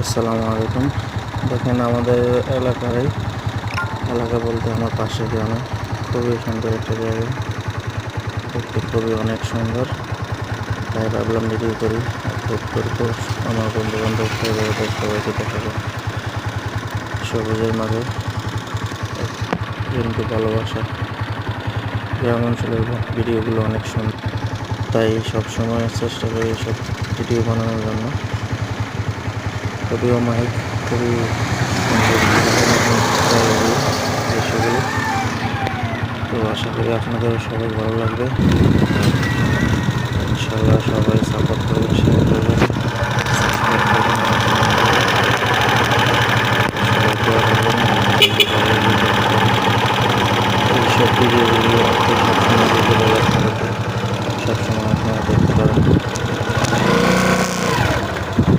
আসসালামু আলাইকুম। দেখেন আমাদের এলাকা বলতে আমার পাশের গ্রামে খুবই সুন্দর একটা জায়গা, দেখতে খুবই অনেক সুন্দর। তাই ভাবলাম ভিডিও করি, আপলোড করবো। আমার বন্ধু বান্ধব সবাইকে দেখাবো। সবুজের মাঝে কিন্তু ভালোবাসা। গ্রাম অঞ্চলের ভিডিওগুলো অনেক সুন্দর, তাই সবসময় চেষ্টা করি এসব ভিডিও বানানোর জন্য। যদিও মাইক খুবই সুন্দর দৃশ্যগুলো, তো আশা করি আপনাদেরও সবাই ভালো লাগবে। ইনশাল্লাহ সবাই সাপোর্ট করবেন, শেয়ার করবেন, সাবস্ক্রাইব করবেন, সবাই দোয়া করবেন। এইসব ভিডিওগুলি সবসময় দিতে পারে।